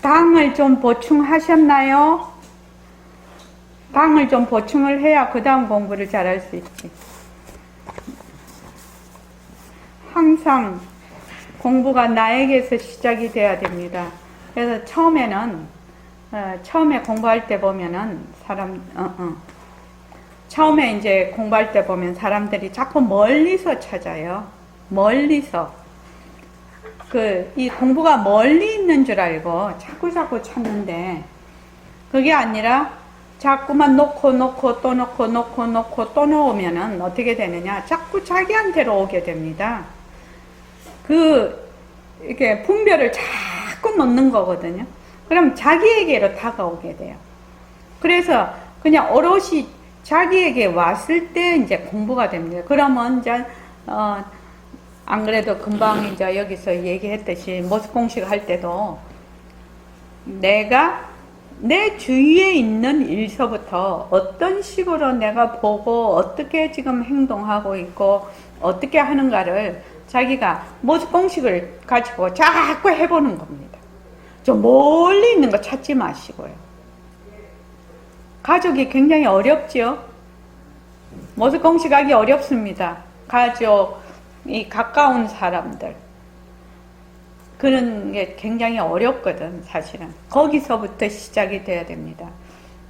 당을 좀 보충하셨나요? 당을 좀 보충을 해야 그 다음 공부를 잘할 수 있지. 항상 공부가 나에게서 시작이 돼야 됩니다. 그래서 처음에 공부할 때 보면은 처음에 이제 공부할 때 보면 사람들이 자꾸 멀리서 찾아요. 멀리서. 이 공부가 멀리 있는 줄 알고 자꾸 찾는데, 그게 아니라 자꾸만 놓고 또 놓고 또 놓으면은 어떻게 되느냐? 자꾸 자기한테로 오게 됩니다. 이렇게 분별을 자꾸 놓는 거거든요. 그럼 자기에게로 다가오게 돼요. 그래서 그냥 오롯이 자기에게 왔을 때 이제 공부가 됩니다. 그러면 이제, 안 그래도 금방 이제 여기서 얘기했듯이 모습공식 할 때도 내가 내 주위에 있는 일서부터 어떤 식으로 내가 보고 어떻게 지금 행동하고 있고 어떻게 하는가를 자기가 모습공식을 가지고 자꾸 해보는 겁니다. 좀 멀리 있는 거 찾지 마시고요. 가족이 굉장히 어렵죠. 모습공식 하기 어렵습니다. 이 가까운 사람들, 그런 게 굉장히 어렵거든. 사실은 거기서부터 시작이 돼야 됩니다.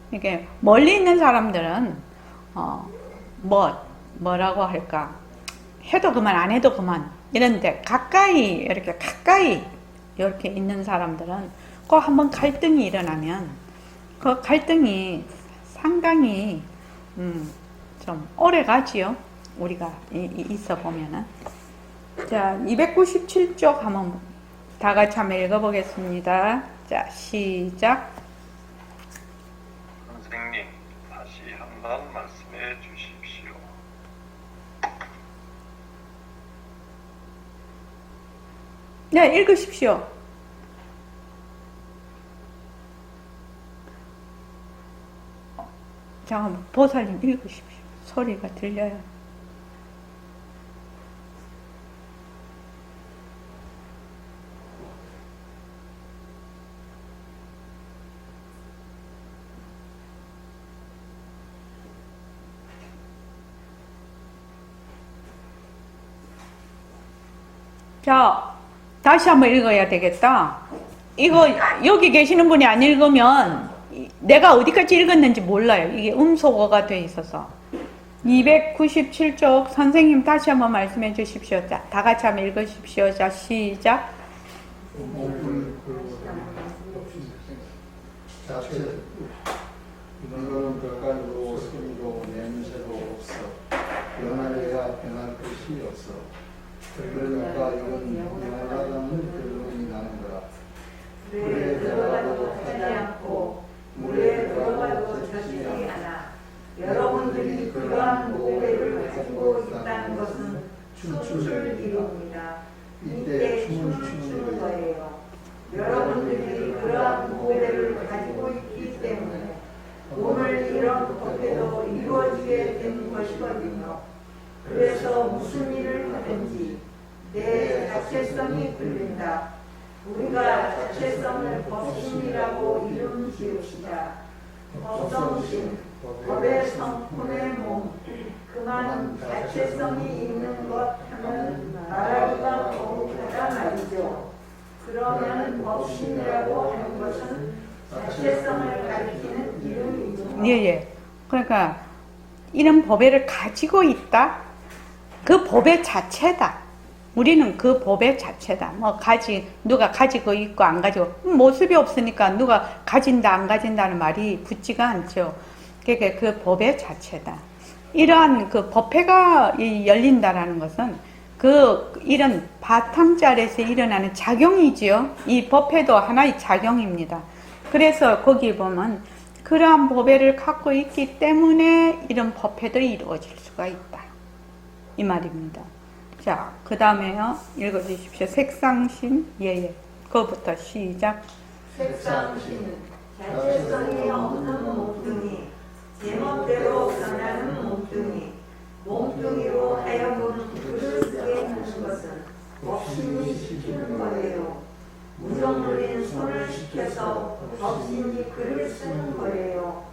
이게 멀리 있는 사람들은 뭐라고 할까, 해도 그만 안 해도 그만 이런데, 이렇게 있는 사람들은 꼭 한번 갈등이 일어나면 그 갈등이 상당히 좀 오래 가지요. 우리가 있어 보면은. 자, 297쪽 한번 다 같이 한번 읽어보겠습니다. 자, 시작. 선생님, 다시 한번 말씀해 주십시오. 네, 읽으십시오. 잠깐만, 보살님 읽으십시오. 소리가 들려요. 자, 다시 한번 읽어야 되겠다. 이거 여기 계시는 분이 안 읽으면 내가 어디까지 읽었는지 몰라요. 이게 음소거가 돼 있어서. 297쪽 선생님 다시 한번 말씀해 주십시오. 자, 다 같이 한번 읽으십시오. 자, 시작. 이거는 벽갈로 소리로 냄새로 없어. 변하여야 변할 것이 없어. 그러니까 이건 영원하다는 결론이 나는 거라. 물에 들어가도 타지 않고 물에 들어가도 젖지 않아. 여러분들이 그러한 모래를 가지고 있다는 것은 춤을 이룹니다. 이때 춤을 추는 거예요. 여러분들이 그러한 모래를 가지고 있기 때문에 오늘 이런 법회도 이루어지게 된 것이거든요. 그래서 무슨 일을 하든지 내 자체성이 들린다. 우리가 자체성을 법신이라고 이름 지읍시다. 법성신, 법의 성품의 몸, 그만 자체성이 있는 것 하면 말하기가 거북하다 말이죠. 그러면 법신이라고 하는 것은 자체성을 가리키는 이름이죠. 예. 그러니까 이런 법회를 가지고 있다. 그 법의 자체다. 우리는 그 법의 자체다. 누가 가지고 있고 안 가지고, 모습이 없으니까 누가 가진다 안 가진다는 말이 붙지가 않죠. 그러니까 그 법의 자체다. 이러한 그 법회가 열린다라는 것은 이런 바탕자리에서 일어나는 작용이지요. 이 법회도 하나의 작용입니다. 그래서 거기 보면 그러한 법회를 갖고 있기 때문에 이런 법회도 이루어질 수가 있다. 이 말입니다. 자, 그 다음에요. 읽어주십시오. 색상신, 그거부터 시작. 색상신, 자체성이 없는 몸뚱이, 제멋대로 변하는 몸뚱이, 몸뚱이로 하여금 글을 쓰게 하는 것은 법신이 시키는 거예요. 무정부린 손을 시켜서 법신이 글을 쓰는 거예요.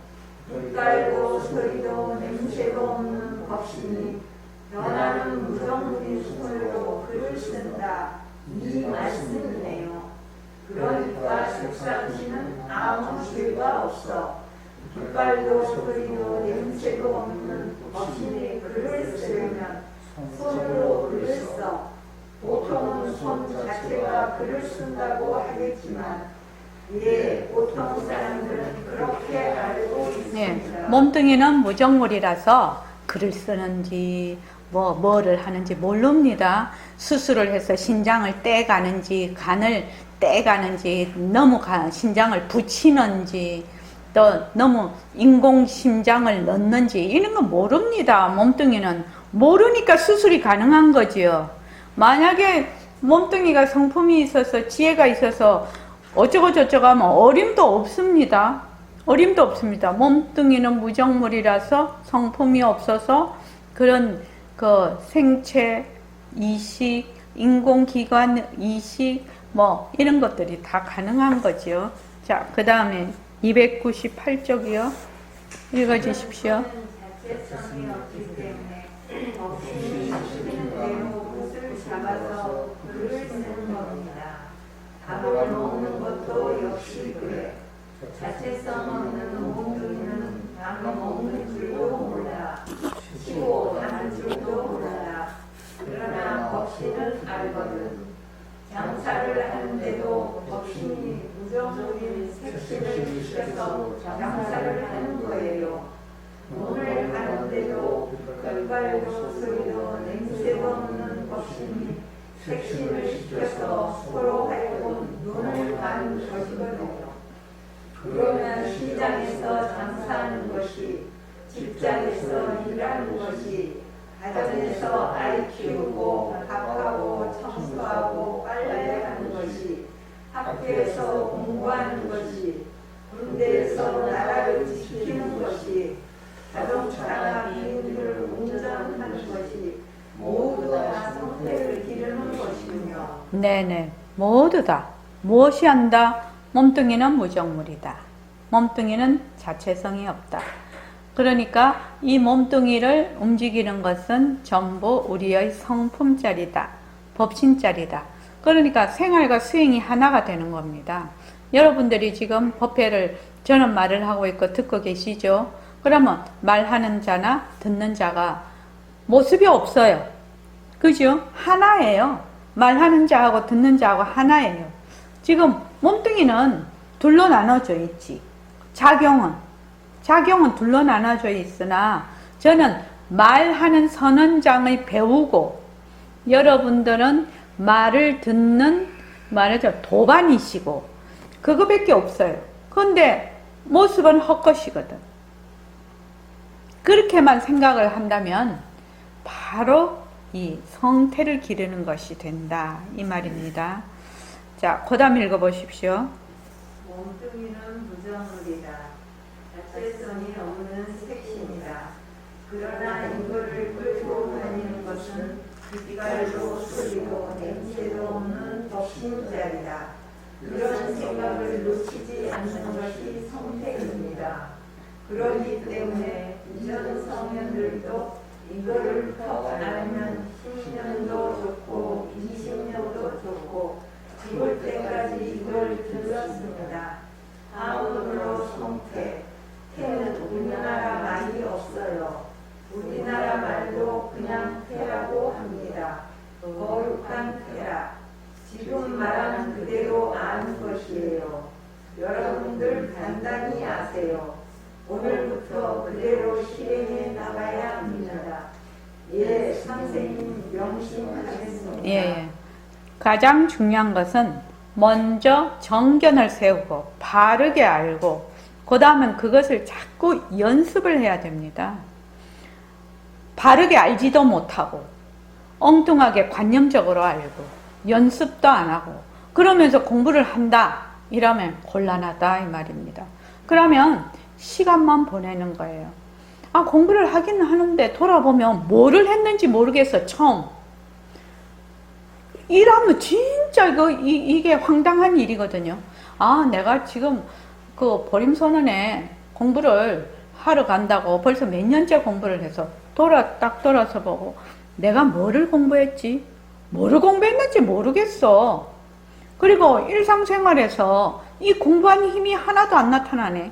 빛깔고 소리도 냄새도 없는 법신이 변하는 무정부인 손으로 글을 쓴다. 이 말씀이네요. 그러니까 색상신은 아무 죄가 없어. 빛깔도 소리도 냄새도 없는 법신이 글을 쓰려면 손으로 글을 써. 보통은 손 자체가 글을 쓴다고 하겠지만 보통 사람들은 그렇게 알고 있습니다. 네, 몸뚱이는 무정물이라서 글을 쓰는지 뭐를 하는지 모릅니다. 수술을 해서 신장을 떼가는지 간을 떼가는지 너무 신장을 붙이는지 또 너무 인공 심장을 넣는지 이런 건 모릅니다. 몸뚱이는 모르니까 수술이 가능한 거지요. 만약에 몸뚱이가 성품이 있어서 지혜가 있어서 어쩌고 저쩌고 하면 어림도 없습니다. 어림도 없습니다. 몸뚱이는 무정물이라서 성품이 없어서 그런 그 생체, 이식, 인공기관 이식 뭐 이런 것들이 다 가능한 거죠. 자, 그 다음에 298쪽이요. 읽어주십시오. 자체성이 없기 때문에 법신이 시키는 대로 옷을 잡아서 글을 쓰는 겁니다. 밥을 먹는 것도 역시 그래. 자체성 없는 몸뚱이는 밥 먹는 줄도 몰라. 쉬고 가는 줄도 몰라. 그러나 법신은 알거든. 장사를 하는데도 법신이 무정물인 색신을 시켜서 장사를 하는 거예요. 돈을 하는데도 걸갈도 소리도 냄새도 없는 법신이 색신을 시켜서 서로 하여금 눈을 가는 것이거든요. 그러면 시장에서 장사하는 것이, 직장에서 일하는 것이, 가정에서 아이 키우고 밥하고 청소하고 빨래하는 것이, 학교에서 공부하는 것이, 군대에서 나라를 지키는 것이, 자동차나 비행기를 운전하는 것이 모두 다 성태를 기르는 것이군요. 네네, 모두 다 무엇이 한다? 몸뚱이는 무정물이다. 몸뚱이는 자체성이 없다. 그러니까 이 몸뚱이를 움직이는 것은 전부 우리의 성품짜리다. 법신짜리다. 그러니까 생활과 수행이 하나가 되는 겁니다. 여러분들이 지금 법회를 저는 말을 하고 있고 듣고 계시죠? 그러면 말하는 자나 듣는 자가 모습이 없어요. 그죠? 하나예요. 말하는 자하고 듣는 자하고 하나예요. 지금 몸뚱이는 둘로 나눠져 있지. 작용은 둘로 나눠져 있으나 저는 말하는 선언장을 배우고 여러분들은 말을 듣는 말하자 도반이시고 그거밖에 없어요. 그런데 모습은 헛것이거든. 그렇게만 생각을 한다면 바로 이 성태를 기르는 것이 된다 이 말입니다. 자, 그 다음 읽어보십시오. 몸뚱이는 무정물이다. 자체성이 없는 색신이다. 그러나 이거를 끌고 다니는 것은 빛깔도 소리도 냄새도 없는 법신자리다. 이런 생각을 놓치지 않는 것이 성태입니다. 그렇기 때문에 이전 성현들도 이거를 더 알면 10년도 좋고 20년도 좋고 죽을 때까지 이걸 들었습니다. 한문으로 성태, 태는 우리나라 말이 없어요. 우리나라 말도 그냥 태라고 합니다. 거룩한 태라. 지금 말하는 그대로 아는 것이에요. 여러분들 단단히 아세요. 오늘부터 그대로 실행해 나가야 합니다. 예, 선생님 명심하겠습니다. 예. 가장 중요한 것은 먼저 정견을 세우고 바르게 알고 그 다음엔 그것을 자꾸 연습을 해야 됩니다. 바르게 알지도 못하고 엉뚱하게 관념적으로 알고 연습도 안 하고 그러면서 공부를 한다 이러면 곤란하다 이 말입니다. 그러면 시간만 보내는 거예요. 아, 공부를 하긴 하는데 돌아보면 뭐를 했는지 모르겠어. 처음 일하면 진짜 이게 황당한 일이거든요. 아, 내가 지금 그 보림선언에 공부를 하러 간다고 벌써 몇 년째 공부를 해서 딱 돌아서 보고 내가 뭐를 공부했지? 뭐를 공부했는지 모르겠어. 그리고 일상생활에서 이 공부한 힘이 하나도 안 나타나네.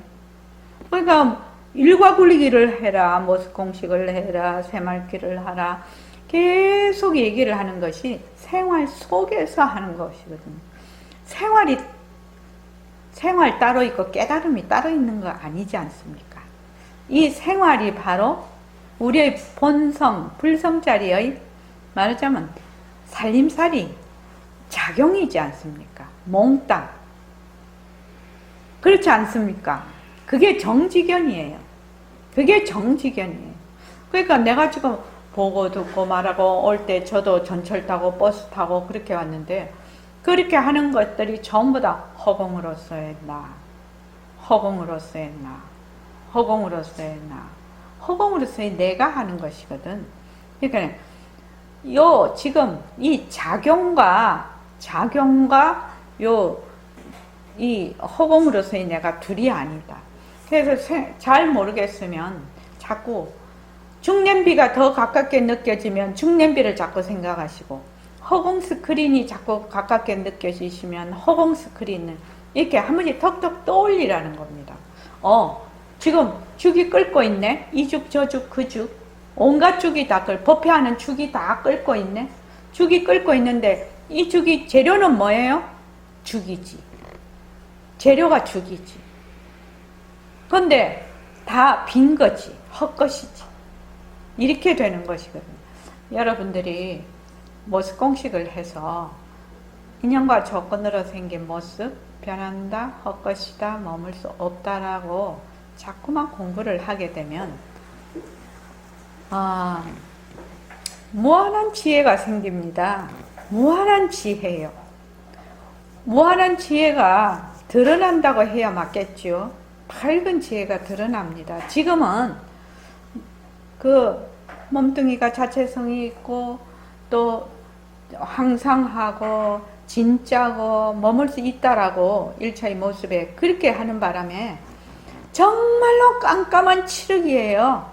그러니까 일과 굴리기를 해라, 모습 공식을 해라, 새말기를 하라. 계속 얘기를 하는 것이 생활 속에서 하는 것이거든요. 생활 따로 있고 깨달음이 따로 있는 거 아니지 않습니까? 이 생활이 바로 우리의 본성, 불성자리의 말하자면 살림살이 작용이지 않습니까? 몽땅. 그렇지 않습니까? 그게 정직견이에요. 그게 정직견이에요. 그러니까 내가 지금 보고 듣고 말하고 올 때 저도 전철 타고 버스 타고 그렇게 왔는데 그렇게 하는 것들이 전부 다 허공으로서의 나, 허공으로서의 나, 허공으로서의 나, 허공으로서의 내가 하는 것이거든. 그러니까 지금 이 작용과 이 허공으로서의 내가 둘이 아니다. 그래서 잘 모르겠으면 자꾸 중냄비가 더 가깝게 느껴지면 중냄비를 자꾸 생각하시고 허공 스크린이 자꾸 가깝게 느껴지시면 허공 스크린을 이렇게 한 번씩 턱턱 떠올리라는 겁니다. 지금 죽이 끓고 있네. 이 죽, 저 죽, 그 죽. 온갖 죽이 다 법회하는 죽이 다 끓고 있네. 죽이 끓고 있는데 이 죽이 재료는 뭐예요? 죽이지. 재료가 죽이지. 근데 다 빈 거지. 헛것이지. 이렇게 되는 것이거든요. 여러분들이 모습 공식을 해서 인연과 조건으로 생긴 모습, 변한다, 헛것이다, 머물 수 없다라고 자꾸만 공부를 하게 되면 무한한 지혜가 생깁니다. 무한한 지혜요. 무한한 지혜가 드러난다고 해야 맞겠죠. 밝은 지혜가 드러납니다. 지금은 그 몸뚱이가 자체성이 있고 또 항상하고 진짜고 머물 수 있다라고 1차의 모습에 그렇게 하는 바람에 정말로 깜깜한 칠흑이에요.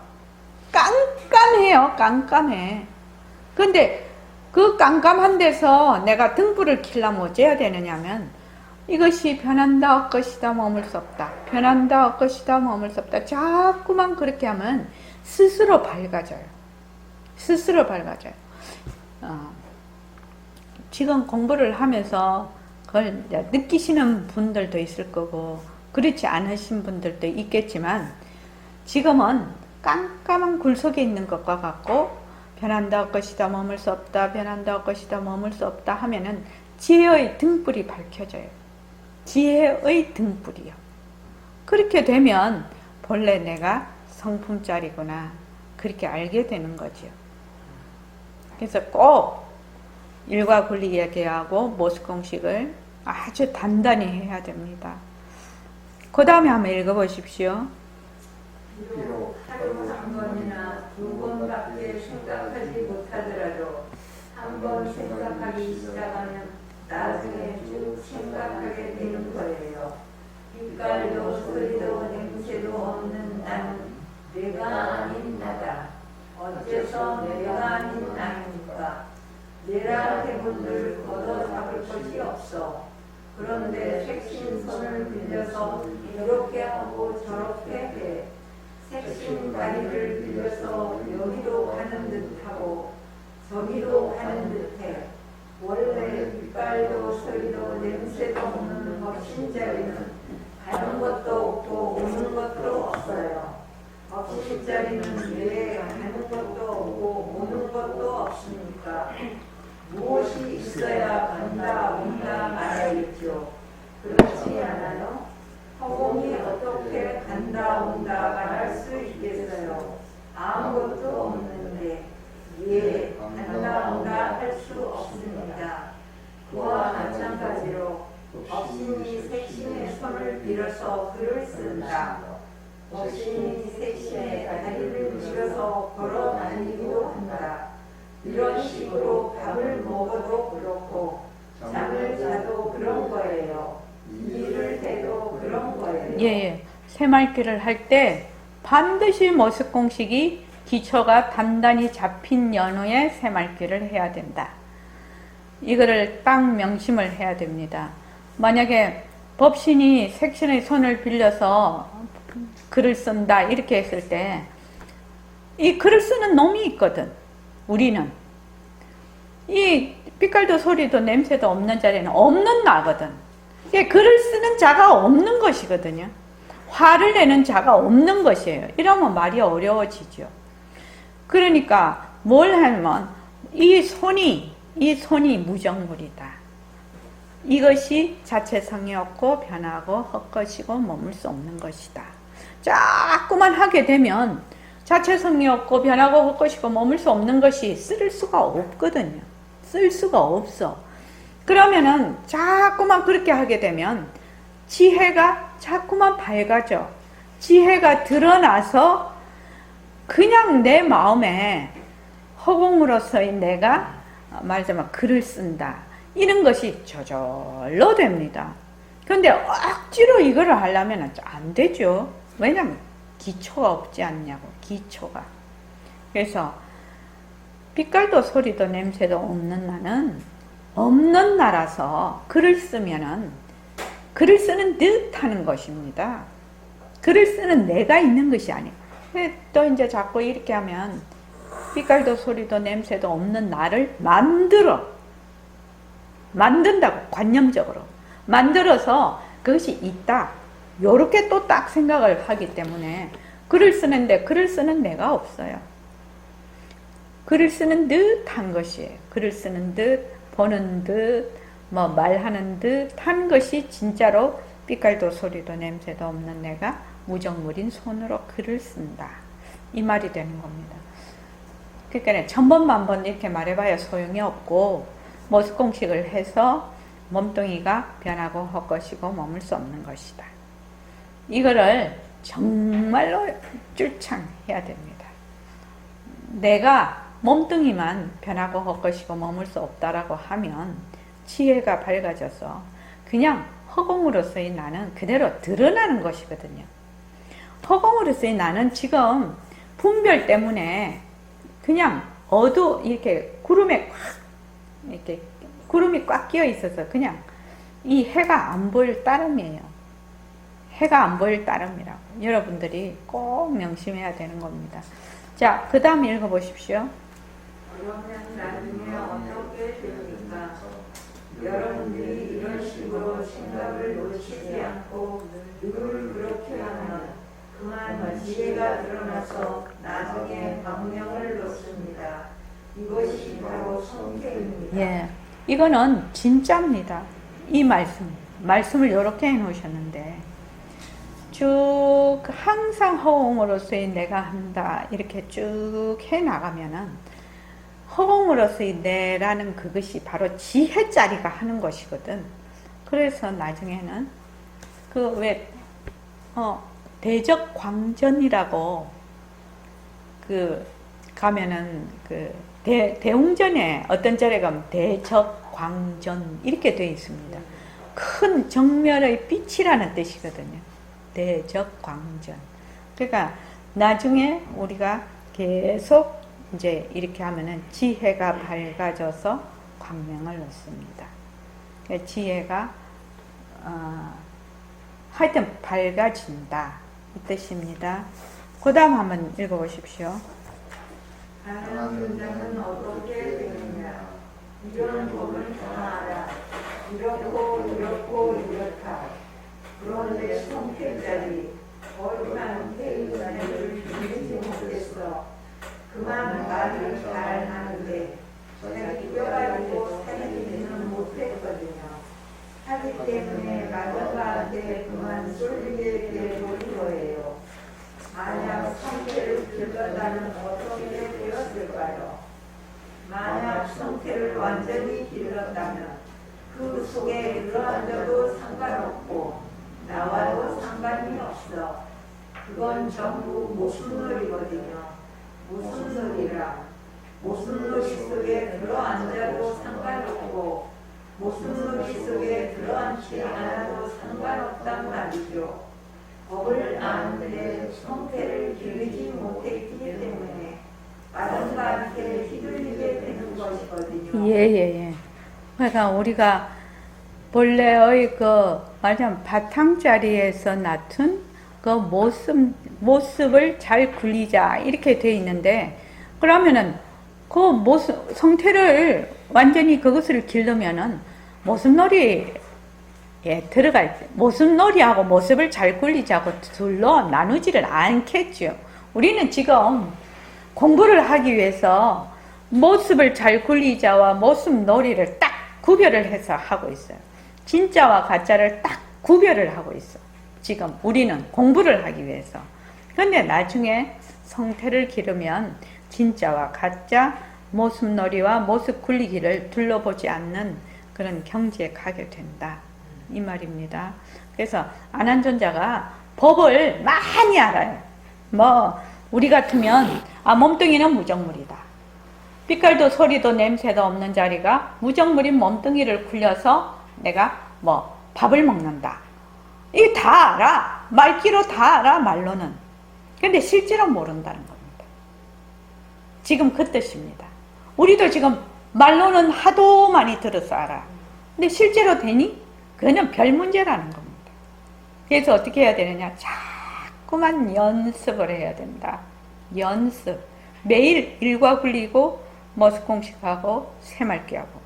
깜깜해요. 깜깜해. 근데 그 깜깜한 데서 내가 등불을 켜려면 어째야 되느냐면 이것이 변한다 헛것이다 머물 수 없다. 변한다 헛것이다 머물 수 없다. 자꾸만 그렇게 하면 스스로 밝아져요. 스스로 밝아져요. 지금 공부를 하면서 그걸 느끼시는 분들도 있을 거고 그렇지 않으신 분들도 있겠지만 지금은 깜깜한 굴 속에 있는 것과 같고 변한다 헛것이다 머물 수 없다. 변한다 헛것이다 머물 수 없다 하면은 지혜의 등불이 밝혀져요. 지혜의 등불이요. 그렇게 되면 본래 내가 성품짜리구나 그렇게 알게 되는 거죠. 그래서 꼭 일과 굴리 얘기하고 모습 공식을 아주 단단히 해야 됩니다. 그 다음에 한번 읽어보십시오. 비록 하루 한 번이나 두 번밖에 생각하지 못하더라도 한 번 생각하기 시작하면 나중에 쭉 생각하게 되는 거예요. 빛깔도 소리도 냄새도 없는 나는 내가 아닌 나다. 어째서 내가 아닌 나입니까? 내라 해본들 걷어 잡을 것이 없어. 그런데 색신 손을 빌려서 이렇게 하고 저렇게 해. 색신 다리를 빌려서 여기로 가는 듯하고 저기로 가는 듯해. 원래 빛깔도 소리도 냄새도 없는 거친 자리는 가는 것도 없고 오는 것도 없어요. 거친 자리는 왜 가는 것도 없고 오는 것도 없습니까? 무엇이 있어야 간다 온다 말하겠죠. 그렇지 않아요? 허공이 어떻게 간다 온다 말할 수 있겠어요? 아무것도 없는데 예, 간다 온다 할 수 없습니다. 그와 마찬가지로 업신이 색신의 손을 빌어서 글을 쓴다. 업신이 색신의 다리를 빌어서 걸어 다니기도 한다. 이런 식으로 밥을 먹어도 그렇고 잠을 자도 그런 거예요. 일을 해도 그런 거예요. 예. 새말기를 할 때 반드시 머스공식이 기초가 단단히 잡힌 연후에 새말기를 해야 된다. 이거를 딱 명심을 해야 됩니다. 만약에 법신이 색신의 손을 빌려서 글을 쓴다 이렇게 했을 때 이 글을 쓰는 놈이 있거든. 우리는 이 빛깔도 소리도 냄새도 없는 자리에는 없는 나거든. 이게 글을 쓰는 자가 없는 것이거든요. 화를 내는 자가 없는 것이에요. 이러면 말이 어려워지죠. 그러니까 뭘 하면 이 손이 무정물이다. 이것이 자체성이 없고 변하고 헛것이고 머물 수 없는 것이다. 자꾸만 하게 되면 자체성이 없고 변하고 헛것이고 머물 수 없는 것이 쓸 수가 없거든요. 쓸 수가 없어. 그러면은 자꾸만 그렇게 하게 되면 지혜가 자꾸만 밝아져. 지혜가 드러나서 그냥 내 마음에 허공으로서의 내가 말하자면 글을 쓴다. 이런 것이 저절로 됩니다. 그런데 억지로 이거를 하려면 안 되죠. 왜냐면 기초가 없지 않냐고. 기초가. 그래서 빛깔도 소리도 냄새도 없는 나는 없는 나라서 글을 쓰면은 글을 쓰는 듯 하는 것입니다. 글을 쓰는 내가 있는 것이 아니에요. 또 이제 자꾸 이렇게 하면 빛깔도 소리도 냄새도 없는 나를 만든다고. 관념적으로 만들어서 그것이 있다. 요렇게 또 딱 생각을 하기 때문에 글을 쓰는데 글을 쓰는 내가 없어요. 글을 쓰는 듯 한 것이에요. 글을 쓰는 듯, 보는 듯, 말하는 듯 한 것이 진짜로 빛깔도 소리도 냄새도 없는 내가 무정물인 손으로 글을 쓴다. 이 말이 되는 겁니다. 그러니까 천번만번 이렇게 말해봐야 소용이 없고 머스공식을 해서 몸뚱이가 변하고 헛것이고 머물 수 없는 것이다. 이거를 정말로 줄창 해야 됩니다. 내가 몸뚱이만 변하고 헛것이고 머물 수 없다라고 하면 지혜가 밝아져서 그냥 허공으로서의 나는 그대로 드러나는 것이거든요. 허공으로서의 나는 지금 분별 때문에 그냥 이렇게 구름이 꽉 끼어 있어서 그냥 이 해가 안 보일 따름이에요. 해가 안 보일 따름이라고. 여러분들이 꼭 명심해야 되는 겁니다. 자, 그 다음 읽어보십시오. 그러면 나중에 어떻게 됩니까? 여러분들이 이런 식으로 생각을 놓치지 않고 늘 그렇게 하면 그만 지혜가 드러나서 나중에 방명을 놓습니다. 이것이 바로 성태입니다. 예, 이거는 진짜입니다. 이 말씀을 이렇게 해놓으셨는데 쭉 항상 허공으로서의 내가 한다 이렇게 쭉 해나가면은 허공으로서의 내라는 그것이 바로 지혜자리가 하는 것이거든. 그래서 나중에는 대적광전이라고 가면은 대웅전에 어떤 절에 가면 대적광전 이렇게 되어 있습니다. 큰 정멸의 빛이라는 뜻이거든요. 대적광전. 그러니까 나중에 우리가 계속 이제 이렇게 하면은 지혜가 밝아져서 광명을 넣습니다. 그러니까 지혜가 하여튼 밝아진다 이 뜻입니다. 그 다음 한번 읽어보십시오. 하는 자는 어떻게 되느냐? 이런 법을 정하라. 이렇고 이렇다. 그런데 성태자리 거룩한 태의자를 믿지 못했어. 그만 말을 잘 하는데 자기 뼈가지고 살리지는 못했거든요. 하기 때문에 마저가한테 그만 쏠리게 되는 거예요. 만약 성태를 길렀다면 어떻게 되었을까요? 만약 성태를 완전히 길렀다면 그 속에 들어앉아도 상관없고 나와도 상관이 없어. 그건 전부 모순놀이거든요. 무슨 놀이라? 무슨 놀이 속에 들어앉아도 상관없고 모순놀이 속에 들어앉지 않아도 상관없단 말이죠. 법을 아는데 성태를 기르지 못했기 때문에 마음한테 휘둘리게 되는 것이거든요. 예. 그러니까 우리가 본래의 그 완전 바탕자리에서 낳은 그 모습을 잘 굴리자 이렇게 돼 있는데, 그러면은 그 모습 성태를 완전히 그것을 기르면은 모습놀이에 들어갈 때 모습놀이하고 모습을 잘 굴리자고 둘로 나누지를 않겠죠. 우리는 지금 공부를 하기 위해서 모습을 잘 굴리자와 모습놀이를 딱 구별을 해서 하고 있어요. 진짜와 가짜를 딱 구별을 하고 있어. 지금 우리는 공부를 하기 위해서. 그런데 나중에 성태를 기르면 진짜와 가짜, 모습놀이와 모습 굴리기를 둘러보지 않는 그런 경지에 가게 된다. 이 말입니다. 그래서 안한존자가 법을 많이 알아요. 뭐 우리 같으면 몸뚱이는 무정물이다. 빛깔도 소리도 냄새도 없는 자리가 무정물인 몸뚱이를 굴려서 내가 뭐 밥을 먹는다. 이게 다 알아. 말귀로 다 알아, 말로는. 근데 실제로 모른다는 겁니다. 지금 그 뜻입니다. 우리도 지금 말로는 하도 많이 들어서 알아. 근데 실제로 되니? 그거는 별 문제라는 겁니다. 그래서 어떻게 해야 되느냐? 자꾸만 연습을 해야 된다. 연습. 매일 일과 굴리고 머스공식하고 새말기하고.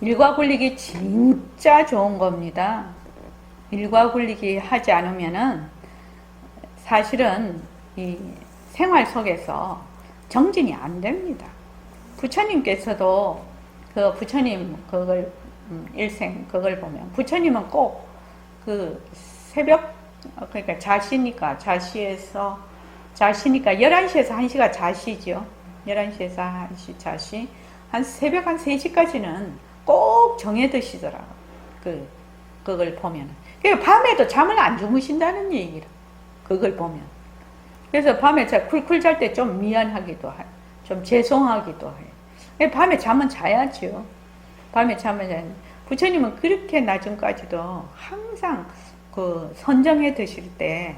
일과 굴리기 진짜 좋은 겁니다. 일과 굴리기 하지 않으면은 사실은 이 생활 속에서 정진이 안 됩니다. 부처님께서도 그 부처님 그걸 일생 그걸 보면 부처님은 꼭 그 새벽 그러니까 자시니까 11시에서 1시가 1시가 자시죠. 11시에서 1시 자시. 한 새벽 한 3시까지는 꼭 정해 드시더라고요. 그걸 보면. 그러니까 밤에도 잠을 안 주무신다는 얘기를. 그걸 보면. 그래서 밤에 쿨쿨 잘 때 좀 미안하기도 해요. 좀 죄송하기도 해요. 밤에 잠은 자야죠. 밤에 잠을 자야죠. 부처님은 그렇게 낮은까지도 항상 그 선정해 드실 때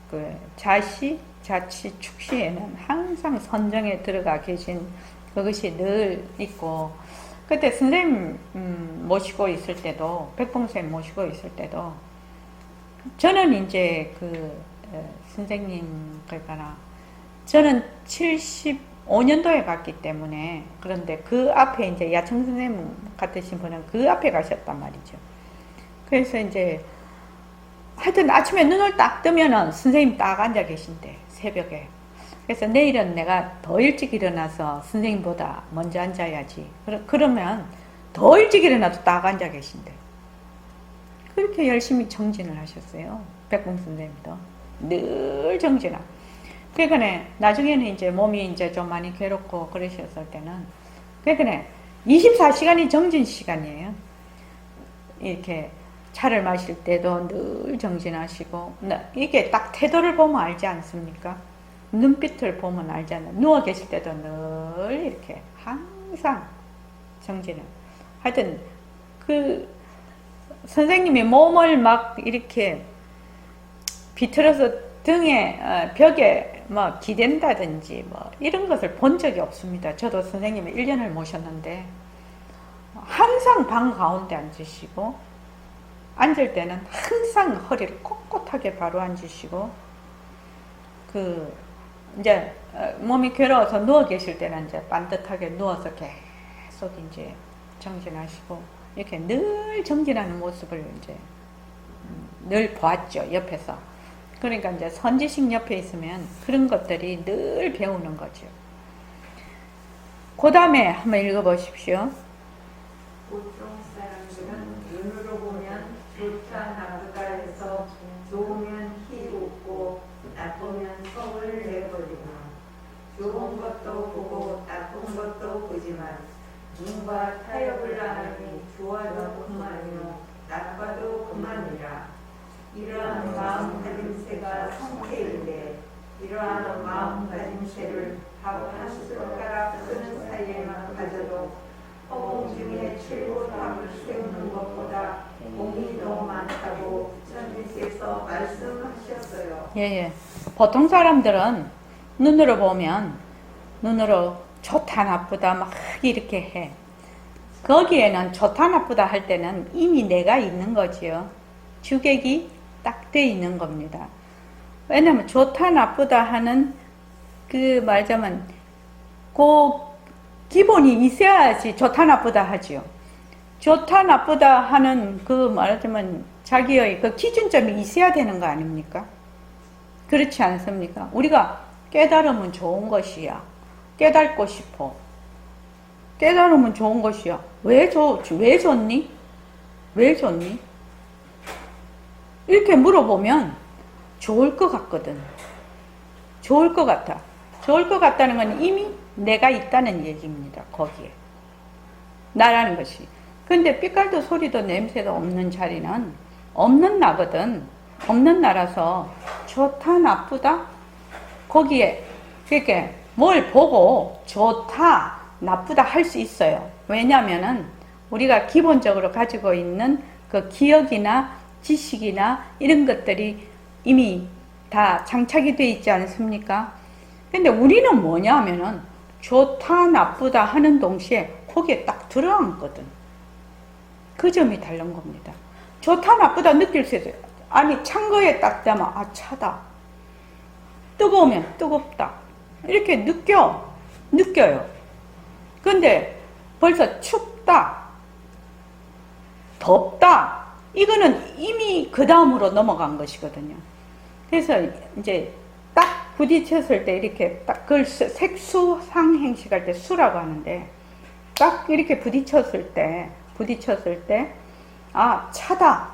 그 자시, 자치, 축시에는 항상 선정에 들어가 계신 그것이 늘 있고, 그때 선생님 모시고 있을 때도, 백봉생 모시고 있을 때도, 저는 이제 선생님, 그러니까, 저는 75년도에 갔기 때문에, 그런데 그 앞에 이제 야청 선생님 같으신 분은 그 앞에 가셨단 말이죠. 그래서 이제, 하여튼 아침에 눈을 딱 뜨면은 선생님 딱 앉아 계신대, 새벽에. 그래서 내일은 내가 더 일찍 일어나서 선생님보다 먼저 앉아야지. 그러면 더 일찍 일어나도 딱 앉아 계신대. 그렇게 열심히 정진을 하셨어요. 백봉 선생님도. 늘 정진하고. 그러니까 나중에는 이제 몸이 이제 좀 많이 괴롭고 그러셨을 때는, 그러니까 24시간이 정진 시간이에요. 이렇게 차를 마실 때도 늘 정진하시고, 이게 딱 태도를 보면 알지 않습니까? 눈빛을 보면 알잖아요. 누워 계실 때도 늘 이렇게 항상 정진을. 하여튼 선생님이 몸을 막 이렇게 비틀어서 등에 벽에 뭐 기댄다든지 뭐 이런 것을 본 적이 없습니다. 저도 선생님이 1년을 모셨는데 항상 방 가운데 앉으시고, 앉을 때는 항상 허리를 꼿꼿하게 바로 앉으시고, 이제 몸이 괴로워서 누워 계실 때는 이제 반듯하게 누워서 계속 이제 정진하시고, 이렇게 늘 정진하는 모습을 이제 늘 보았죠, 옆에서. 그러니까 이제 선지식 옆에 있으면 그런 것들이 늘 배우는 거죠. 그 다음에 한번 읽어보십시오. 보통 사람들은 눈으로 보면 좋다 나쁘다 해서 좋으면 희웃고 나쁘면 성을 내버리고, 좋은 것도 보고 나쁜 것도 보지만 눈과 타협을 하니 좋아도 그만이요 나빠도 그만이라. 이러한 마음가짐새가 성태인데, 이러한 마음가짐새를 밥 한 숟가락 쓰는 사이에만 가져도 허공 공중에 칠보탑을 세우는 것보다 공이 더 많다고 천지께서 말씀하셨어요. 예. 보통 사람들은 눈으로 보면 눈으로 좋다 나쁘다 막 이렇게 해. 거기에는 좋다 나쁘다 할 때는 이미 내가 있는 거지요. 주객이 딱 돼 있는 겁니다. 왜냐면 좋다 나쁘다 하는 그 말하자면 그 기본이 있어야지 좋다 나쁘다 하지요. 좋다 나쁘다 하는 그 말하자면 자기의 그 기준점이 있어야 되는 거 아닙니까? 그렇지 않습니까? 우리가 깨달으면 좋은 것이야. 깨닫고 싶어. 깨달으면 좋은 것이야. 왜 좋니? 왜 좋니? 이렇게 물어보면 좋을 것 같거든. 좋을 것 같아. 좋을 것 같다는 건 이미 내가 있다는 얘기입니다. 거기에. 나라는 것이. 근데 빛깔도 소리도 냄새도 없는 자리는 없는 나거든. 없는 나라서 좋다 나쁘다 거기에 그렇게 뭘 보고 좋다 나쁘다 할 수 있어요. 왜냐면은 우리가 기본적으로 가지고 있는 그 기억이나 지식이나 이런 것들이 이미 다 장착이 되어 있지 않습니까? 근데 우리는 뭐냐면은 좋다 나쁘다 하는 동시에 거기에 딱 들어앉거든. 그 점이 다른 겁니다. 좋다 나쁘다 느낄 수 있어요. 아니 찬 거에 딱 대면 아 차다. 뜨거우면 뜨겁다. 이렇게 느껴요. 근데 벌써 춥다. 덥다. 이거는 이미 그 다음으로 넘어간 것이거든요. 그래서 이제 딱 부딪혔을 때 이렇게 딱 그걸 색수상행식할 때 수라고 하는데 딱 이렇게 부딪혔을 때 아 차다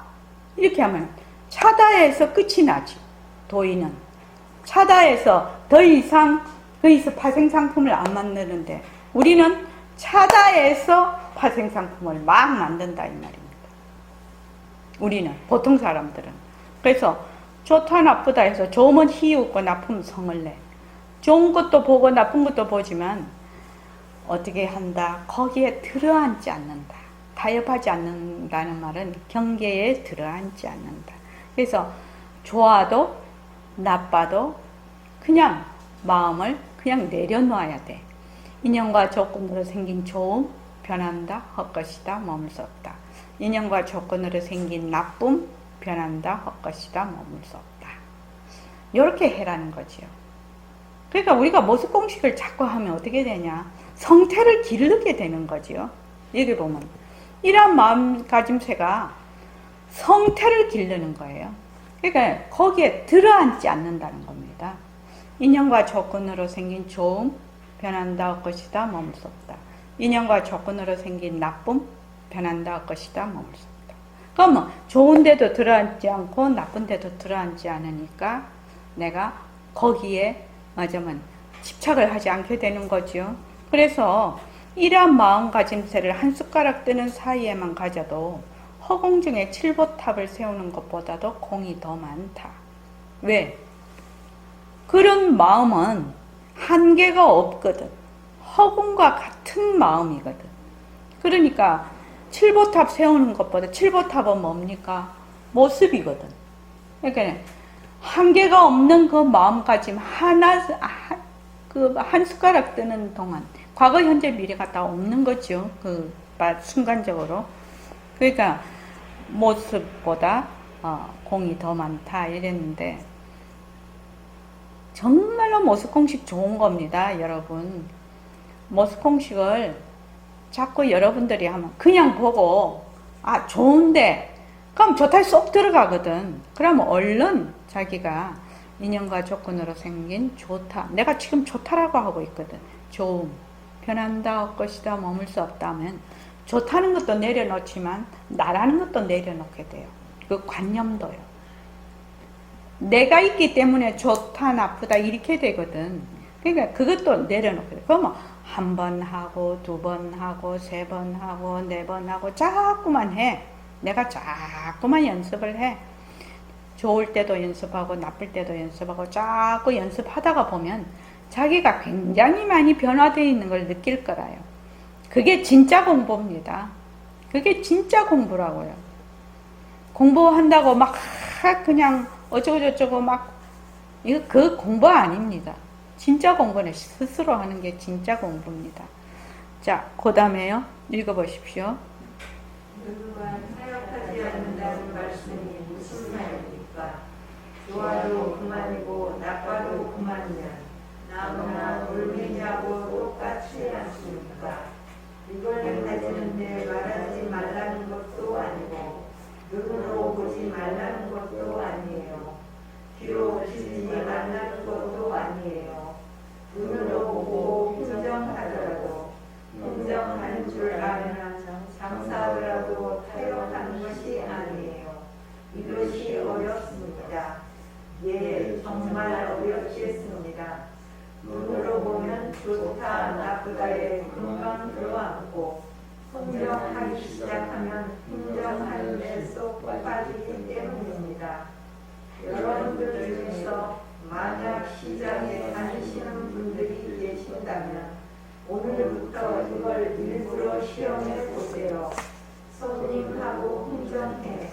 이렇게 하면 차다에서 끝이 나지. 도의는 차다에서 더 이상 거기서 파생상품을 안 만드는데 우리는 차다에서 파생상품을 막 만든다 이 말입니다. 우리는 보통 사람들은. 그래서 좋다 나쁘다 해서 좋으면 희웃고 나쁘면 성을 내. 좋은 것도 보고 나쁜 것도 보지만 어떻게 한다? 거기에 들어앉지 않는다. 타협하지 않는다는 말은 경계에 들어앉지 않는다. 그래서 좋아도 나빠도 그냥 마음을 그냥 내려놓아야 돼. 인연과 조건으로 생긴 좋음 변한다 헛것이다 머물 수 없다. 인연과 조건으로 생긴 나쁨 변한다 헛것이다 머물 수 없다. 이렇게 해라는 거지요. 그러니까 우리가 모습 공식을 자꾸 하면 어떻게 되냐? 성태를 기르게 되는 거지요. 여기 보면 이러한 마음가짐새가 성태를 기르는 거예요. 그러니까 거기에 들어앉지 않는다는 겁니다. 인연과 조건으로 생긴 좋음 변한다 헛것이다 머물 수 없다. 인연과 조건으로 생긴 나쁨 변한다 헛것이다 머물 수 없다. 그러면 좋은 데도 들어앉지 않고 나쁜 데도 들어앉지 않으니까 내가 거기에 맞으면 집착을 하지 않게 되는 거죠. 그래서 이러한 마음가짐새를 한 숟가락 뜨는 사이에만 가져도 허공중에 칠보탑을 세우는 것보다도 공이 더 많다. 왜? 그런 마음은 한계가 없거든. 허공과 같은 마음이거든. 그러니까 칠보탑 세우는 것보다 칠보탑은 뭡니까? 모습이거든. 그러니까 한계가 없는 그 마음가짐 한 숟가락 뜨는 동안 과거, 현재, 미래가 다 없는 거죠. 그 순간적으로. 그러니까 모습보다 공이 더 많다 이랬는데 정말로 모습 공식 좋은 겁니다, 여러분. 모습 공식을 자꾸 여러분들이 하면 그냥 보고 아 좋은데 그럼 좋다 쏙 들어가거든. 그러면 얼른 자기가 인연과 조건으로 생긴 좋다. 내가 지금 좋다라고 하고 있거든. 좋음. 변한다 헛것이다 머물 수 없다면 좋다는 것도 내려놓지만 나라는 것도 내려놓게 돼요. 그 관념도요. 내가 있기 때문에 좋다 나쁘다 이렇게 되거든. 그러니까 그것도 내려놓게 돼. 그러면 한 번 하고 두 번 하고 세 번 하고 네 번 하고 자꾸만 해. 내가 자꾸만 연습을 해. 좋을 때도 연습하고 나쁠 때도 연습하고 자꾸 연습하다가 보면 자기가 굉장히 많이 변화되어 있는 걸 느낄 거라요. 그게 진짜 공부입니다. 그게 진짜 공부라고요. 공부한다고 막 그냥 어쩌고저쩌고 막 이거 그 공부 아닙니다. 진짜 공부는 스스로 하는 게 진짜 공부입니다. 자, 그 다음에요. 읽어보십시오. 누구가 사역하지 않는다는 말씀이 무슨 말입니까? 좋아도 그만이고 나빠도 그만이면 나무나 돌멩이하고 똑같지 않습니까? 이걸 가지는데 말하지 말라는 것도 아니고 눈으로 보지 말라는 것도 아니에요. 귀로 듣지 말라는 것도 아니에요. 눈으로 보고 흥정하더라도 흥정하는 줄 아면 장사하더라도 타협하는 것이 아니에요. 이것이 어렵습니다. 예, 정말 어렵겠습니다. 눈으로 보면 좋다 나쁘다에 금방 들어앉고 흥정하기 시작하면 흥정하는 데 쏙 빠지기 때문입니다. 여러분들 중에서 만약 시장에 다니시는 분들이 계신다면 오늘부터 이걸 일부러 시험해 보세요. 손님하고 흥정해.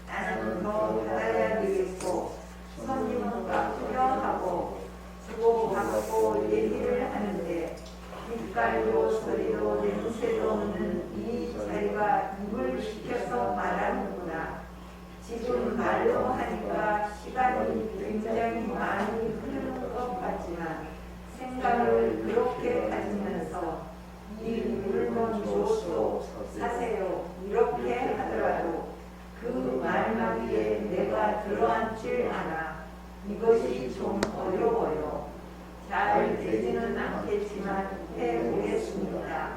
나는 더 받아야 되겠고 손님은 갚으려 하고 주고받고 얘기를 하는데 빛깔도 소리도 냄새도 없는 이 자리가 입을 시켜서 말하는구나. 지금 말로 하니까 시간이 굉장히 많이 흐르는 것 같지만 생각을 그렇게 가지면서 이 물건 줘서 사세요 이렇게 하더라도 그 말마디에 내가 들어앉질 않아. 이것이 좀 어려워요. 잘 되지는 않겠지만 해보겠습니다.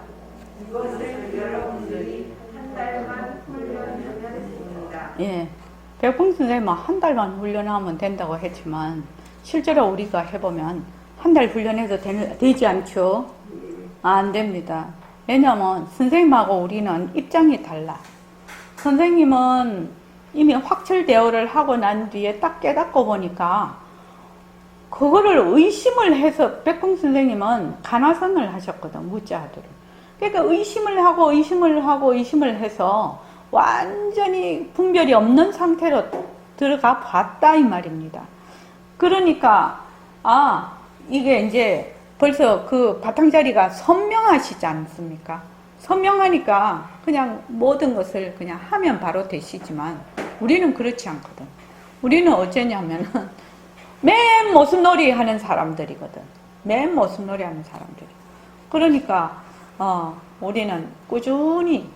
이것을 여러분들이 한 달만 훈련하면 됩니다. 예. 백봉 선생님은 한 달만 훈련하면 된다고 했지만 실제로 우리가 해보면 한 달 훈련해도 되지 않죠? 안 됩니다. 왜냐하면 선생님하고 우리는 입장이 달라. 선생님은 이미 확철 대오를 하고 난 뒤에 딱 깨닫고 보니까 그거를 의심을 해서 백봉 선생님은 간화선을 하셨거든, 무자하도를. 그러니까 의심을 해서 완전히 분별이 없는 상태로 들어가 봤다 이 말입니다. 그러니까 이게 이제 벌써 그 바탕자리가 선명하시지 않습니까? 선명하니까 그냥 모든 것을 그냥 하면 바로 되시지만 우리는 그렇지 않거든. 우리는 어쩌냐면은 맨 모순놀이 하는 사람들이거든. 맨 모순놀이 하는 사람들. 그러니까 우리는 꾸준히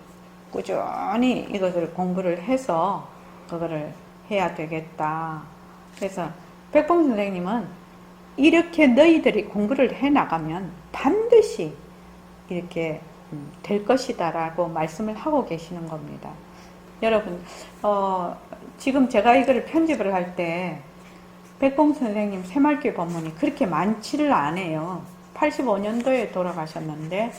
이것을 공부를 해서 그거를 해야 되겠다. 그래서 백봉 선생님은 이렇게 너희들이 공부를 해 나가면 반드시 이렇게 될 것이다 라고 말씀을 하고 계시는 겁니다. 여러분 지금 제가 이거를 편집을 할 때 백봉 선생님 새말귀 법문이 그렇게 많지를 않아요. 85년도에 돌아가셨는데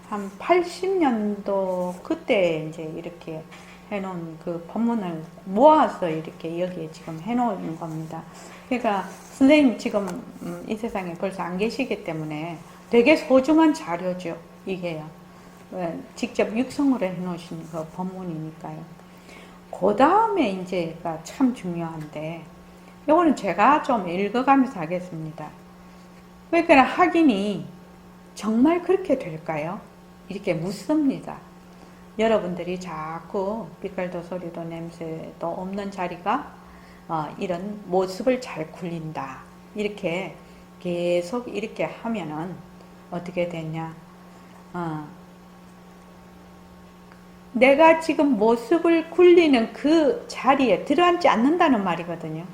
한 80년도 그때 이제 이렇게 해놓은 그 법문을 모아서 이렇게 여기에 지금 해놓은 겁니다. 그러니까 선생님 지금 이 세상에 벌써 안 계시기 때문에 되게 소중한 자료죠. 이게요. 직접 육성으로 해놓으신 그 법문이니까요. 그 다음에 이제가 참 중요한데 이거는 제가 좀 읽어가면서 하겠습니다. 그러니까 확인이 정말 그렇게 될까요? 이렇게 묻습니다. 여러분들이 자꾸 빛깔도 소리도 냄새도 없는 자리가 이런 모습을 잘 굴린다. 이렇게 계속 이렇게 하면은 어떻게 되냐? 내가 지금 모습을 굴리는 그 자리에 들어앉지 않는다는 말이거든요.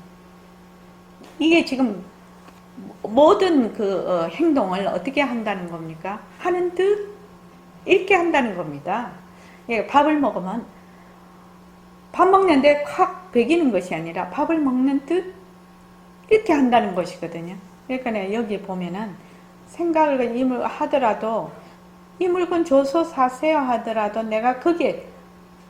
이게 지금 모든 그 행동을 어떻게 한다는 겁니까? 하는 듯 이렇게 한다는 겁니다. 예, 밥을 먹으면 밥 먹는데 확 배기는 것이 아니라 밥을 먹는 듯 이렇게 한다는 것이거든요. 그러니까 여기 보면은 생각을 하더라도 이 물건 줘서 사세요 하더라도 내가 거기에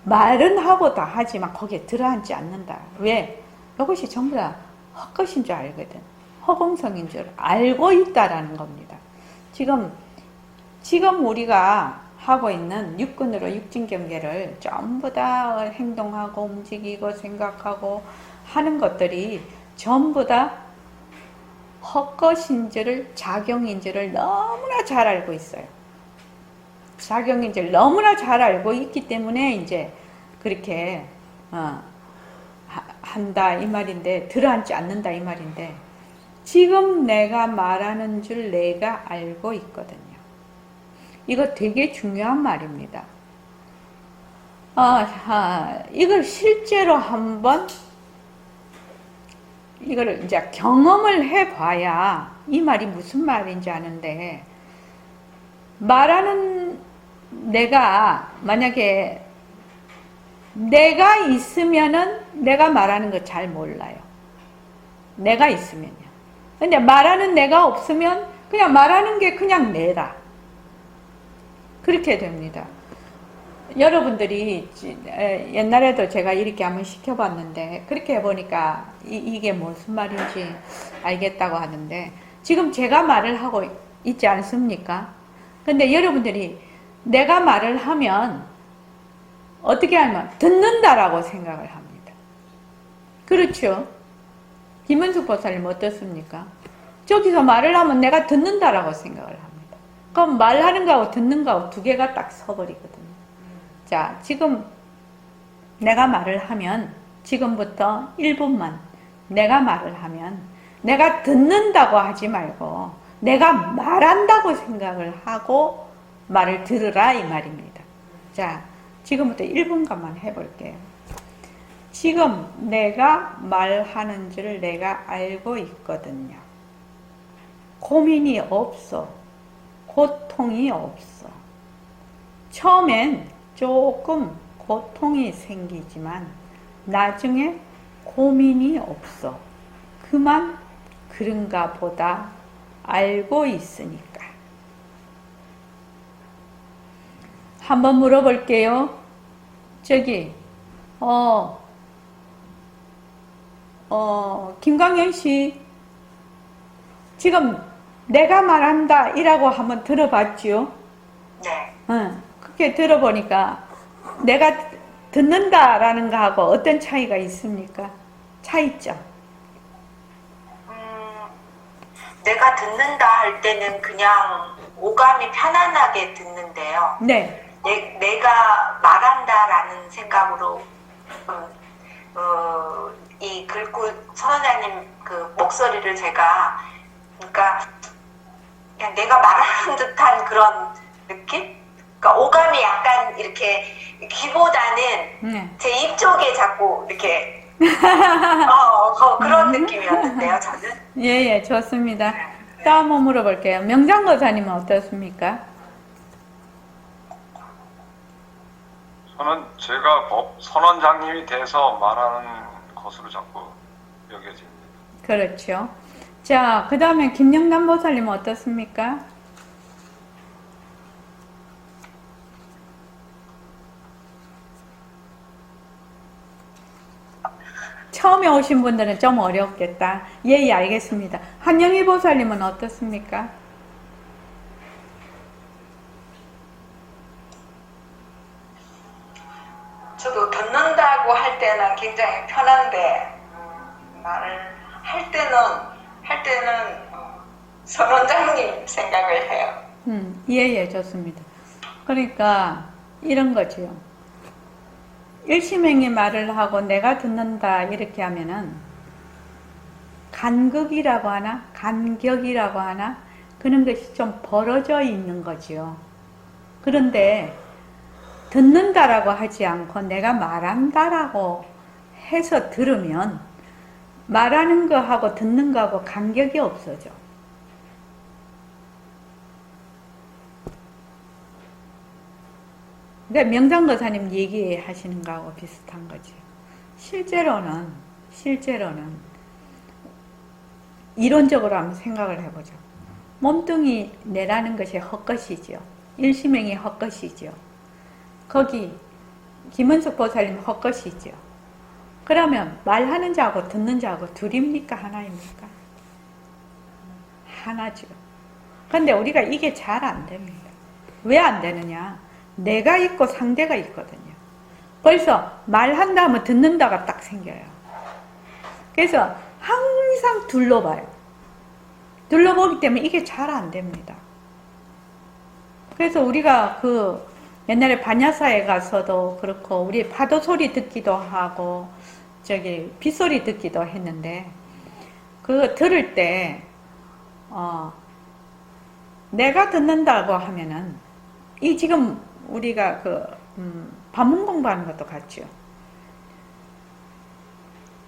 말은 하고 다 하지만 거기에 들어앉지 않는다. 왜? 이것이 전부 다 헛것인 줄 알거든. 허공성인 줄 알고 있다라는 겁니다. 지금 우리가 하고 있는 육근으로 육진경계를 전부 다 행동하고 움직이고 생각하고 하는 것들이 전부 다 헛것인지를 작용인지를 너무나 잘 알고 있어요. 작용인지를 너무나 잘 알고 있기 때문에 이제 그렇게 한다 이 말인데, 들어앉지 않는다 이 말인데, 지금 내가 말하는 줄 내가 알고 있거든요. 이거 되게 중요한 말입니다. 이걸 실제로 한번 이걸 이제 경험을 해봐야 이 말이 무슨 말인지 아는데, 말하는 내가 만약에 내가 있으면은 내가 말하는 거 잘 몰라요. 내가 있으면요. 근데 말하는 내가 없으면 그냥 말하는 게 그냥 내다. 그렇게 됩니다. 여러분들이 옛날에도 제가 이렇게 한번 시켜봤는데, 그렇게 해보니까 이게 무슨 말인지 알겠다고 하는데, 지금 제가 말을 하고 있지 않습니까? 근데 여러분들이 내가 말을 하면 어떻게 하면 듣는다라고 생각을 합니다. 그렇죠? 김은숙 보살님 어떻습니까? 저기서 말을 하면 내가 듣는다라고 생각을 합니다. 그럼 말하는 거하고 듣는 거하고 두 개가 딱 서버리거든요. 자, 지금 내가 말을 하면, 지금부터 1분만 내가 말을 하면, 내가 듣는다고 하지 말고 내가 말한다고 생각을 하고 말을 들으라 이 말입니다. 자, 지금부터 1분간만 해볼게요. 지금 내가 말하는 줄 내가 알고 있거든요. 고민이 없어. 고통이 없어. 처음엔 조금 고통이 생기지만 나중에 고민이 없어. 그만 그런가 보다 알고 있으니까. 한번 물어볼게요. 저기 김광현 씨, 지금 내가 말한다 이라고 한번 들어봤지요? 네. 그렇게 들어보니까 내가 듣는다라는 거하고 어떤 차이가 있습니까? 차이점. 내가 듣는다 할 때는 그냥 오감이 편안하게 듣는데요. 네. 내가 말한다라는 생각으로 이 글꾼 선원장님 그 목소리를 제가, 그러니까 그냥 내가 말하는 듯한 그런 느낌? 그러니까 오감이 약간 이렇게 귀보다는 제 입 쪽에 자꾸 이렇게 그런 느낌이었는데요, 저는. 예, 좋습니다. 또 한번 물어볼게요. 명장거사님은 어떻습니까? 저는 제가 선원장님이 돼서 말하는 것으로 자꾸 여겨집니다. 그렇죠. 자, 그 다음에 김영남 보살님은 어떻습니까? 처음에 오신 분들은 좀 어렵겠다. 예, 알겠습니다. 한영희 보살님은 어떻습니까? 저도 듣는다고 할 때는 굉장히 편한데 말을 할 때는 선원장님 생각을 해요. 예, 좋습니다. 그러니까 이런 거지요. 일심행이 말을 하고 내가 듣는다 이렇게 하면은 간극이라고 하나 간격이라고 하나 그런 것이 좀 벌어져 있는 거지요. 그런데 듣는다라고 하지 않고 내가 말한다라고 해서 들으면 말하는 거하고 듣는 거하고 간격이 없어져. 그러니까 명장거사님 얘기하시는 거하고 비슷한 거지. 실제로는 이론적으로 한번 생각을 해보죠. 몸뚱이 내라는 것이 헛것이죠. 일심행이 헛것이죠. 거기 김은숙 보살님 헛것이죠. 그러면 말하는 자하고 듣는 자하고 둘입니까? 하나입니까? 하나죠. 근데 우리가 이게 잘 안 됩니다. 왜 안 되느냐? 내가 있고 상대가 있거든요. 그래서 말한다 하면 듣는다가 딱 생겨요. 그래서 항상 둘러봐요. 둘러보기 때문에 이게 잘 안 됩니다. 그래서 우리가 그 옛날에 반야사에 가서도 그렇고 우리 파도 소리 듣기도 하고 저기 빗소리 듣기도 했는데 그거 들을 때 내가 듣는다고 하면은 이 지금 우리가 그 반문 공부하는 것도 같죠.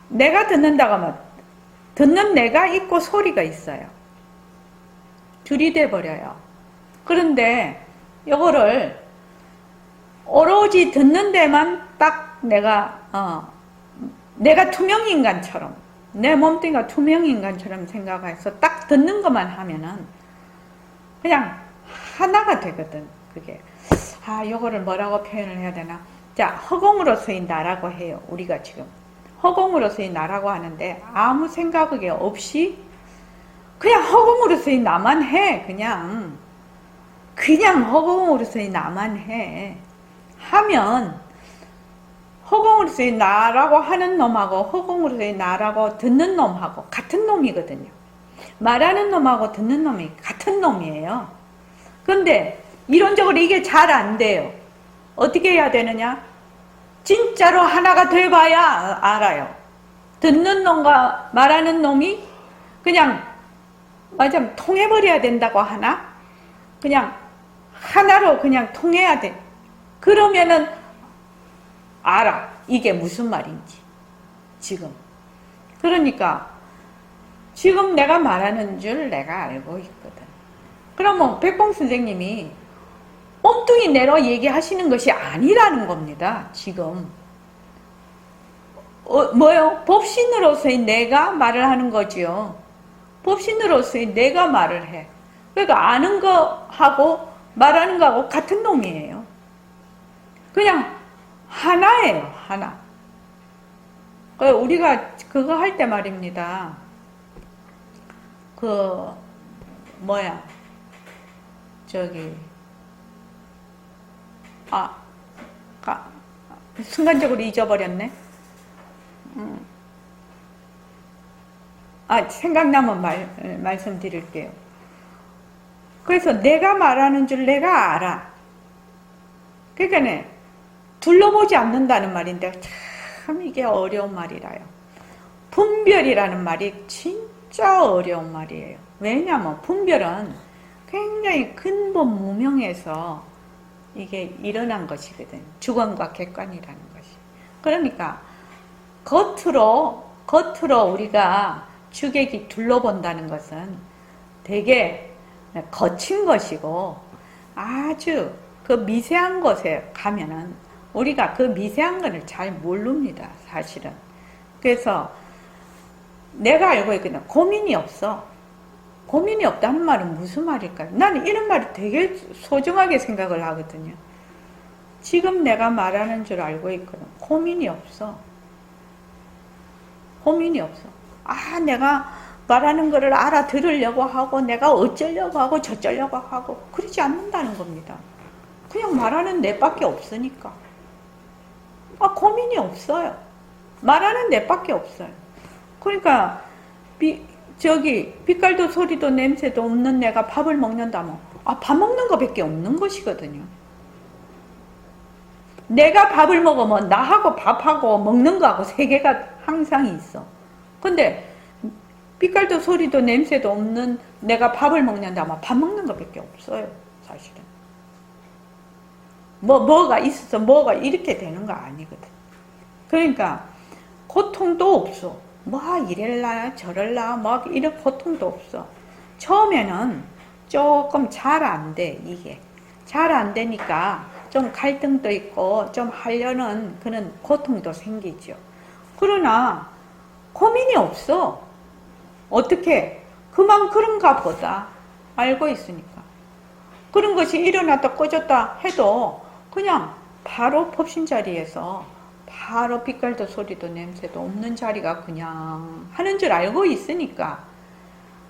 내가 듣는다고 하면 듣는 내가 있고 소리가 있어요. 둘이 돼버려요. 그런데 이거를 오로지 듣는 데만 딱 내가 투명인간처럼 내 몸뚱이가 투명인간처럼 생각해서 딱 듣는 것만 하면은 그냥 하나가 되거든. 그게 요거를 뭐라고 표현을 해야 되나. 자, 허공으로서의 나라고 해요. 우리가 지금 허공으로서의 나라고 하는데 아무 생각이 없이 그냥 허공으로서의 나만 해. 그냥 허공으로서의 나만 해. 하면 허공으로서의 나라고 하는 놈하고 허공으로서의 나라고 듣는 놈하고 같은 놈이거든요. 말하는 놈하고 듣는 놈이 같은 놈이에요. 그런데 이론적으로 이게 잘 안 돼요. 어떻게 해야 되느냐? 진짜로 하나가 돼봐야 알아요. 듣는 놈과 말하는 놈이 그냥 맞아 통해버려야 된다고 하나? 그냥 하나로 그냥 통해야 돼. 그러면은 알아. 이게 무슨 말인지. 지금. 그러니까 지금 내가 말하는 줄 내가 알고 있거든. 그러면 백봉 선생님이 엉뚱이 내로 얘기하시는 것이 아니라는 겁니다. 지금. 뭐요? 법신으로서의 내가 말을 하는 거지요. 법신으로서의 내가 말을 해. 그러니까 아는 거하고 말하는 거하고 같은 놈이에요. 그냥 하나예요. 하나. 우리가 그거 할 때 말입니다. 순간적으로 잊어버렸네. 생각나면 말씀드릴게요. 그래서 내가 말하는 줄 내가 알아. 그러니까 둘러보지 않는다는 말인데 참 이게 어려운 말이라요. 분별이라는 말이 진짜 어려운 말이에요. 왜냐하면 분별은 굉장히 근본 무명에서 이게 일어난 것이거든. 주관과 객관이라는 것이. 그러니까 겉으로 우리가 주객이 둘러본다는 것은 되게 거친 것이고 아주 그 미세한 곳에 가면은 우리가 그 미세한 것을 잘 모릅니다. 사실은. 그래서 내가 알고 있거든. 고민이 없어. 고민이 없다는 말은 무슨 말일까요? 나는 이런 말을 되게 소중하게 생각을 하거든요. 지금 내가 말하는 줄 알고 있거든. 고민이 없어. 고민이 없어. 내가 말하는 거를 알아들으려고 하고 내가 어쩌려고 하고 저쩌려고 하고 그러지 않는다는 겁니다. 그냥 말하는 내밖에 없으니까. 고민이 없어요. 말하는 내밖에 없어요. 그러니까 빛깔도 소리도 냄새도 없는 내가 밥을 먹는다면 밥 먹는 거밖에 없는 것이거든요. 내가 밥을 먹으면 나하고 밥하고 먹는 거하고 세 개가 항상 있어. 근데 빛깔도 소리도 냄새도 없는 내가 밥을 먹는다면 밥 먹는 거밖에 없어요. 사실은. 뭐가 있어서 뭐가 이렇게 되는 거 아니거든. 그러니까 고통도 없어. 이럴라 저럴라 이런 고통도 없어. 처음에는 조금 잘 안 돼. 이게 잘 안 되니까 좀 갈등도 있고 좀 하려는 그런 고통도 생기죠. 그러나 고민이 없어. 어떻게? 그만 그런가 보다 알고 있으니까. 그런 것이 일어났다 꺼졌다 해도 그냥 바로 법신 자리에서 바로 빛깔도 소리도 냄새도 없는 자리가 그냥 하는 줄 알고 있으니까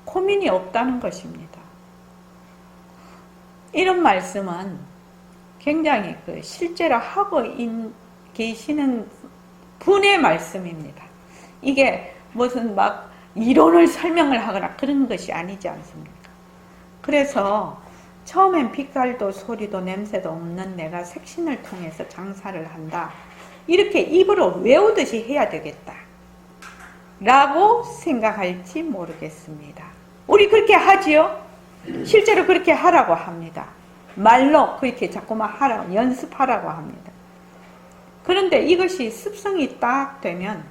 고민이 없다는 것입니다. 이런 말씀은 굉장히 그 실제로 하고 계시는 분의 말씀입니다. 이게 무슨 막 이론을 설명을 하거나 그런 것이 아니지 않습니까? 그래서 처음엔 빛깔도 소리도 냄새도 없는 내가 색신을 통해서 장사를 한다. 이렇게 입으로 외우듯이 해야 되겠다. 라고 생각할지 모르겠습니다. 우리 그렇게 하지요? 실제로 그렇게 하라고 합니다. 말로 그렇게 자꾸만 하라고, 연습하라고 합니다. 그런데 이것이 습성이 딱 되면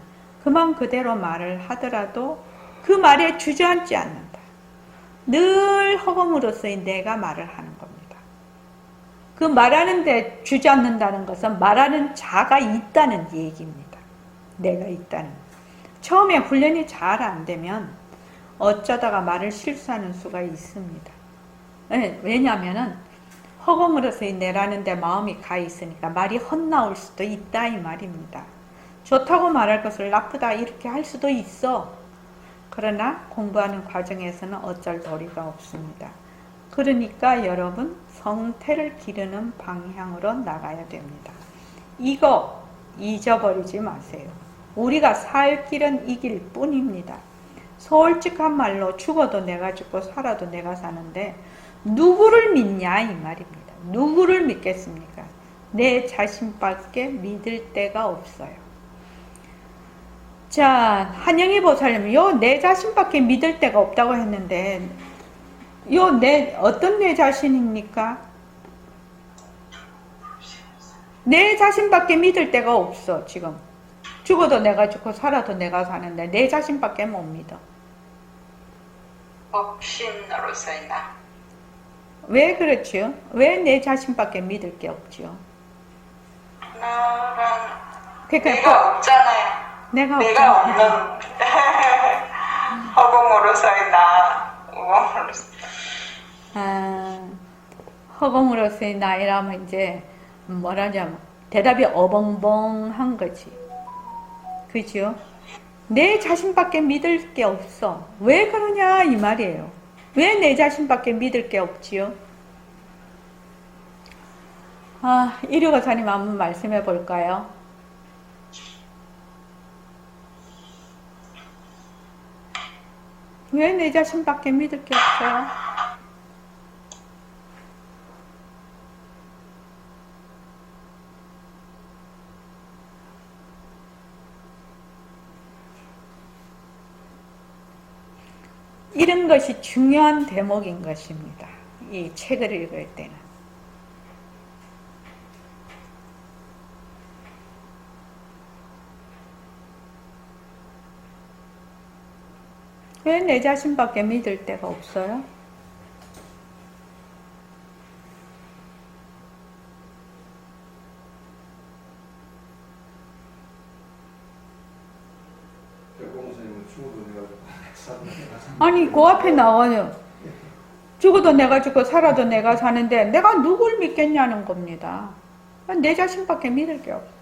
그만 그대로 말을 하더라도 그 말에 주저앉지 않는다. 늘 허공으로서의 내가 말을 하는 겁니다. 그 말하는데 주저앉는다는 것은 말하는 자가 있다는 얘기입니다. 내가 있다는. 처음에 훈련이 잘 안 되면 어쩌다가 말을 실수하는 수가 있습니다. 왜냐하면 허공으로서의 내라는 데 마음이 가 있으니까 말이 헛나올 수도 있다 이 말입니다. 좋다고 말할 것을 나쁘다 이렇게 할 수도 있어. 그러나 공부하는 과정에서는 어쩔 도리가 없습니다. 그러니까 여러분 성태를 기르는 방향으로 나가야 됩니다. 이거 잊어버리지 마세요. 우리가 살 길은 이 길 뿐입니다. 솔직한 말로 죽어도 내가 죽고 살아도 내가 사는데 누구를 믿냐 이 말입니다. 누구를 믿겠습니까? 내 자신밖에 믿을 데가 없어요. 자, 한영희 보살님은 요 내 자신밖에 믿을 데가 없다고 했는데 요 어떤 내 자신입니까? 내 자신밖에 믿을 데가 없어. 지금 죽어도 내가 죽고 살아도 내가 사는데 내 자신밖에 못 믿어. 법신으로서의 나. 왜 그렇지요? 왜 내 자신밖에 믿을 게 없지요? 그러니까 내가 없잖아요. 내가 없는 허공으로서의 나. 허공으로서의 나이라면 이제 뭐라냐면 대답이 어벙벙한 거지. 그죠? 내 자신밖에 믿을 게 없어. 왜 그러냐 이 말이에요. 왜 내 자신밖에 믿을 게 없지요? 이류가사님 한번 말씀해 볼까요? 왜 내 자신밖에 믿을 게 없어요? 이런 것이 중요한 대목인 것입니다. 이 책을 읽을 때는. 왜 내 자신밖에 믿을 데가 없어요? 아니 그 앞에 나와요. 죽어도 내가 죽고 살아도 내가 사는데 내가 누굴 믿겠냐는 겁니다. 내 자신밖에 믿을 게 없어.